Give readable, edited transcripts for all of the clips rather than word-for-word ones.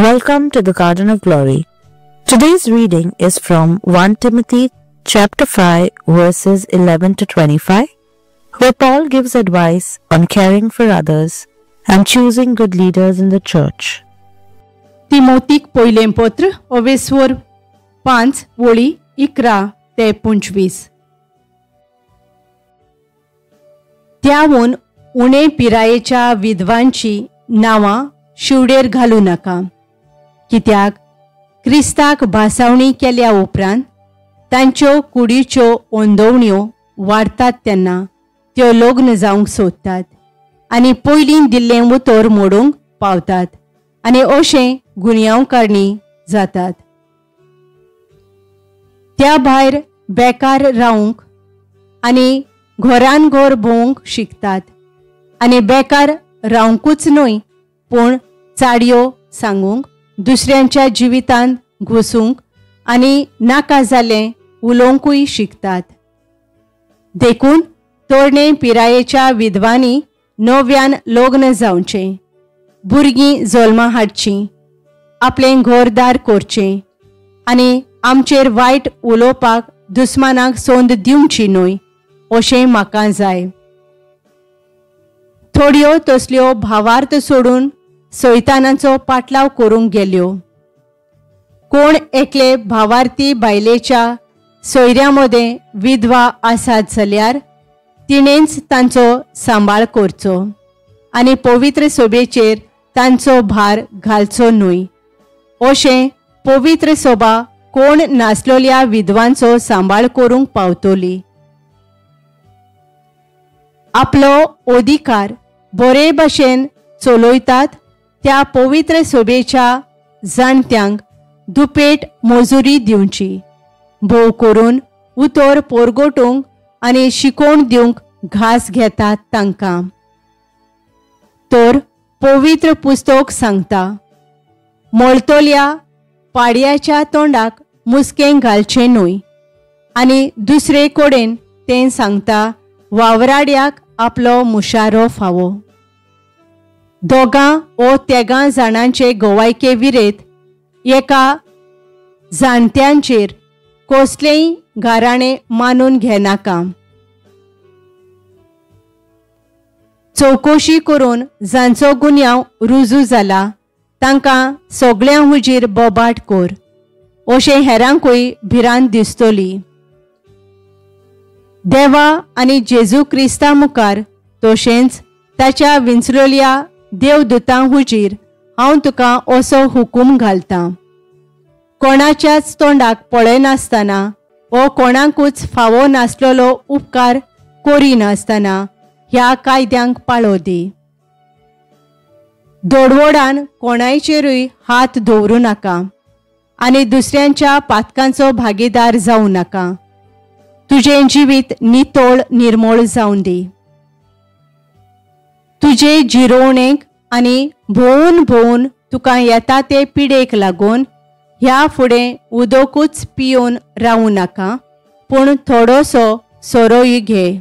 Welcome to the Garden of Glory. Today's reading is from 1 Timothy chapter 5 verses 11 to 25, where Paul gives advice on caring for others and choosing good leaders in the church. तिमोथीक पयलें पत्र अवेस्वर 5 वळी 11 ते 25. त्याहून उणे पिरायेच्या विधवांची नावां शिवडेर घालू नका, कित्याक क्रिस्ताक भासावणी केल्या उपरांत तांच्यो कुडीच्यो ओंदवण्यो वाडटात तेन्ना त्यो लग्न जावंक सोदतात आनी पयलीं दिल्लें उतर मोडूंक पावतात आनी अशें गुन्यांवकारणी जातात. त्या भायर बेकार रावंक आनी घोरान घोर भोवंक शिकतात आनी बेकार रावंकूच न्हय पूण चाडयो सांगूंक, दुसऱ्यांच्या जिवितांत घुसूंक आनी नाका जालें उलोवंकूय शिकतात. देखून तोरणे पिरायेच्या विधवांनी नव्यान लग्न जावचें, भुरगीं जल्मा हाडचीं, आपलें घरदार करचें आनी आमचेर वायट उलोवपाक दुस्मानाक सोंद दिवची न्हय अशें म्हाका जाय. थोड्यो तसल्यो भावार्थ सोडून सैतानाचो पाटलाव करूंक गेल्यो. कोण एकले भावार्थी बायलेच्या सोयऱ्यामदें विधवा आसात जाल्यार तिणेंच तांचो सांबाळ करचो आनी पवित्र सोबेचेर तांचो भार घालचो न्हय. अशें पवित्र सोबा कोण नासलोल्या विधवांचो सांबाळ करूंक पावतली. आपलो अधिकार बरे भाशेन चलयतात त्या पवित्र सोबेच्या जाणट्यांक दुपेट मजुरी दिवची, भोव करून उतर पोरगोटूंक आनी शिकोवन दिवंक घास घेतात तांकां. तर पवित्र पुस्तक सांगता, मळतोल्या पाडयाच्या तोंडाक मुस्कें घालचें न्हय आनी दुसरे कडेन तें सांगता, वावराड्याक आपलो मुशारो फावो. दोगां ओ तेगां जाणांचे गोवायके विरेत एका जाणट्यांचेर कसलेंय गाराणें मानून घेनाका. चवकशी करून जांचो गुन्यांव रुजू जाला तांकां सगळ्यां हुजीर बोबाट कर, अशें हेरांकूय भिरांत दिसतली. देवा आनी जेजू क्रिस्ता मुखार तशेंच ताच्या विंचलोल्या देवदूतां हुजीर हांव तुका असो हुकूम घालतां, कोणाच्याच तोंडाक पळयनासतना ओ कोणाकूच फावो नासलेलो उपकार करिनासतना ह्या कायद्यांक पाळो दी. दोडवोडान कोणायचेरूय हात दवरूं नाका आनी दुसऱ्यांच्या पातकांचो भागीदार जावं नाका. तुजें जिवीत नितळ निर्मळ जावन दी. तुजे जिरोवणेक आनी भोवून भोवून तुका येता ते पिडेक लागून ह्या फुडें उदकूच पियोन रावूं नाका, पूण थोडोसो सोरोय घे.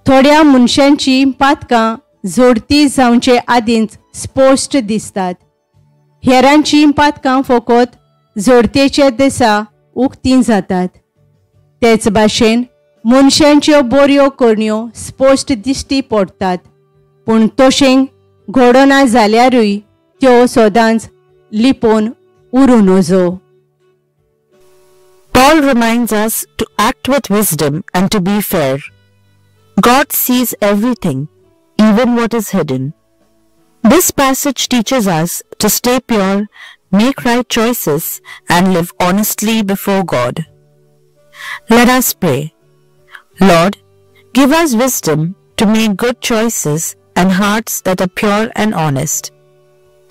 थोड्या मनशांची पातकां जोडती जावचे आदींच स्पश्ट दिसतात. हेरांची पातकां फकत जोडतेच्या दिसा उक्तीं जातात. तेच भाशेन मनशांच्यो बऱ्यो करण्यो स्पश्ट दिश्टी पडटात, पूण तशें घडना जाल्यारूय त्यो सदांच लिपोवन उरूं नजो. Paul reminds us to act with wisdom and to be fair. God sees everything, even what is hidden. This passage teaches us to stay pure, make right choices, and live honestly before God. Let us pray. Lord, give us wisdom to make good choices and hearts that are pure and honest.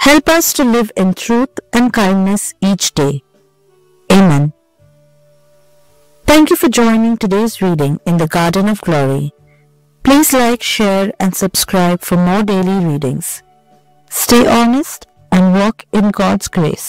Help us to live in truth and kindness each day. Amen. Thank you for joining today's reading in the Garden of Glory. Please like, share, and subscribe for more daily readings. Stay honest and walk in God's grace.